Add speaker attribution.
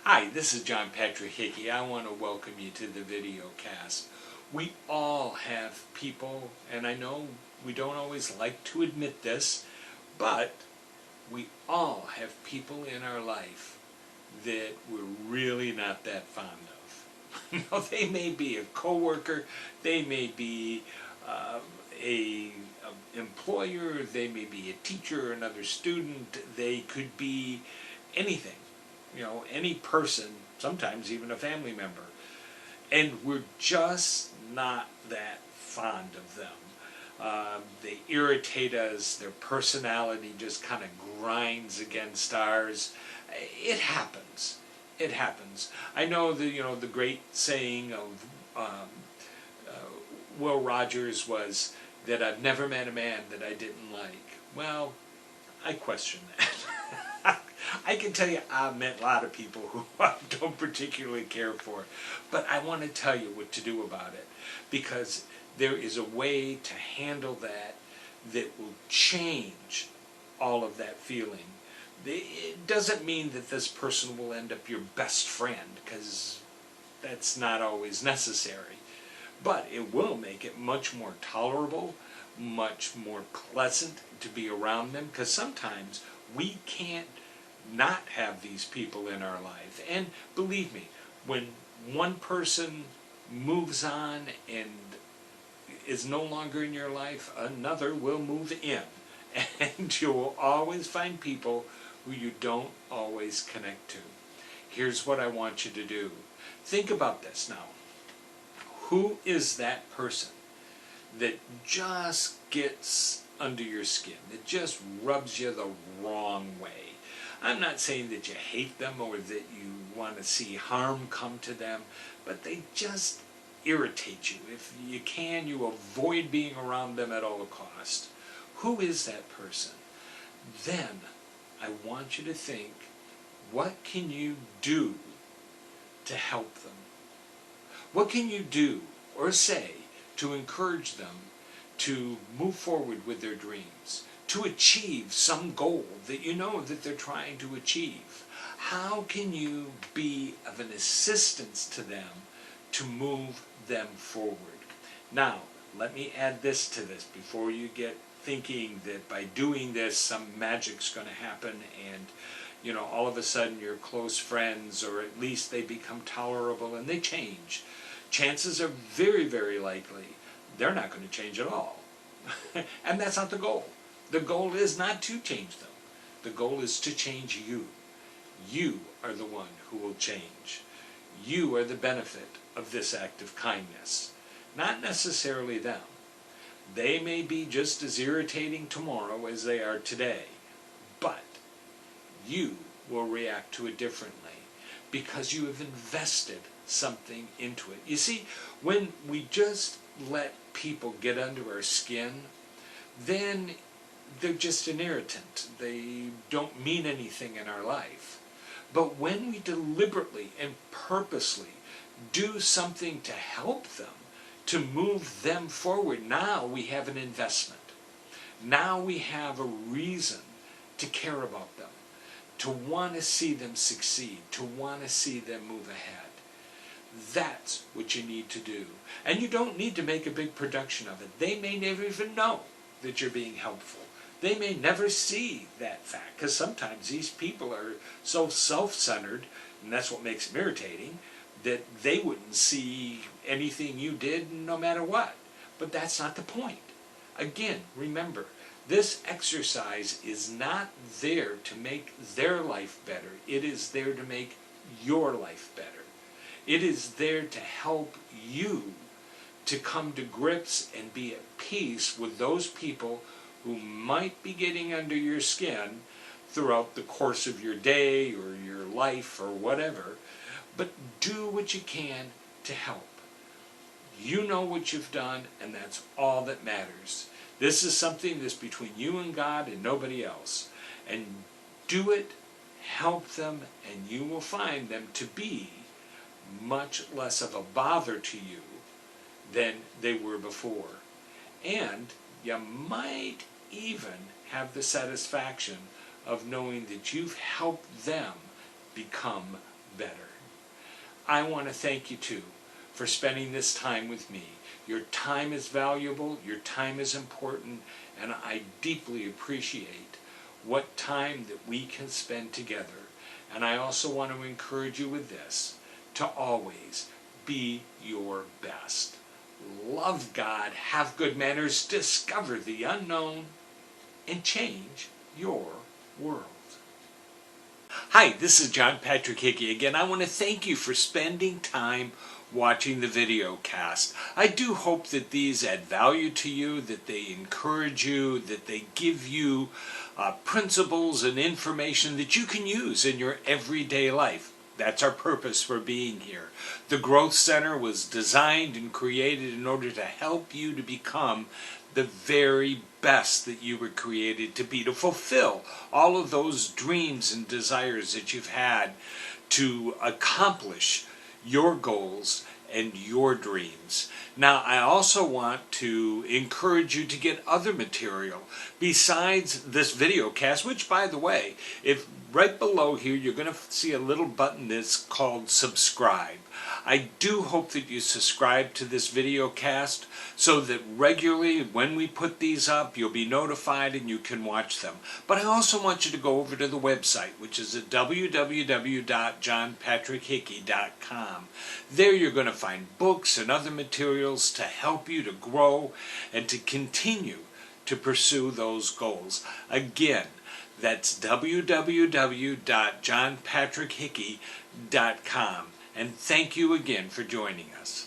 Speaker 1: Hi, this is John Patrick Hickey. I want to welcome you to the video cast. We all have people, and I know we don't always like to admit this, but we all have people in our life that we're really not that fond of. They may be a coworker, they may be a employer, they may be a teacher, another student, they could be anything. Any person, sometimes even a family member. And we're just not that fond of them. They irritate us, their personality just kind of grinds against ours. It happens. It happens. I know the great saying of Will Rogers was that I've never met a man that I didn't like. Well, I question that. I can tell you I've met a lot of people who I don't particularly care for, but I want to tell you what to do about it, because there is a way to handle that will change all of that feeling. It doesn't mean that this person will end up your best friend, because that's not always necessary, but it will make it much more tolerable, much more pleasant to be around them, because sometimes we can't not have these people in our life. And believe me, when one person moves on and is no longer in your life, another will move in. And you will always find people who you don't always connect to. Here's what I want you to do. Think about this now. Who is that person that just gets under your skin, that just rubs you the wrong way? I'm not saying that you hate them or that you want to see harm come to them, but they just irritate you. If you can, you avoid being around them at all cost. Who is that person? Then I want you to think, what can you do to help them? What can you do or say to encourage them to move forward with their dreams, to achieve some goal that you know that they're trying to achieve? How can you be of an assistance to them to move them forward? Now, let me add this to this before you get thinking that by doing this some magic's going to happen and all of a sudden you're close friends, or at least they become tolerable and they change. Chances are very, very likely they're not going to change at all. And that's not the goal. The goal is not to change them. The goal is to change you. You are the one who will change. You are the benefit of this act of kindness, not necessarily them. They may be just as irritating tomorrow as they are today, but you will react to it differently because you have invested something into it. You see, when we just let people get under our skin, then they're just an irritant. They don't mean anything in our life. But when we deliberately and purposely do something to help them, to move them forward, now we have an investment. Now we have a reason to care about them, to want to see them succeed, to want to see them move ahead. That's what you need to do. And you don't need to make a big production of it. They may never even know that you're being helpful. They may never see that fact, because sometimes these people are so self-centered, and that's what makes them irritating, that they wouldn't see anything you did no matter what. But that's not the point. Again, remember, this exercise is not there to make their life better. It is there to make your life better. It is there to help you to come to grips and be at peace with those people who might be getting under your skin throughout the course of your day or your life or whatever. But do what you can to help. You know what you've done, and that's all that matters. This is something that's between you and God and nobody else. And do it, help them, and you will find them to be much less of a bother to you than they were before. And you might even have the satisfaction of knowing that you've helped them become better. I want to thank you too for spending this time with me. Your time is valuable, your time is important, and I deeply appreciate what time that we can spend together. And I also want to encourage you with this, to always be your best. Love God, have good manners, discover the unknown, and change your world. Hi, this is John Patrick Hickey again. I want to thank you for spending time watching the video cast. I do hope that these add value to you, that they encourage you, that they give you principles and information that you can use in your everyday life. That's our purpose for being here. The Growth Center was designed and created in order to help you to become the very best that you were created to be, to fulfill all of those dreams and desires that you've had, to accomplish your goals and your dreams. Now, I also want to encourage you to get other material besides this video cast, which, by the way, if right below here, you're going to see a little button that's called subscribe. I do hope that you subscribe to this video cast so that regularly when we put these up, you'll be notified and you can watch them. But I also want you to go over to the website, which is at www.johnpatrickhickey.com. There you're going to find books and other materials to help you to grow and to continue to pursue those goals. Again, that's www.johnpatrickhickey.com. And thank you again for joining us.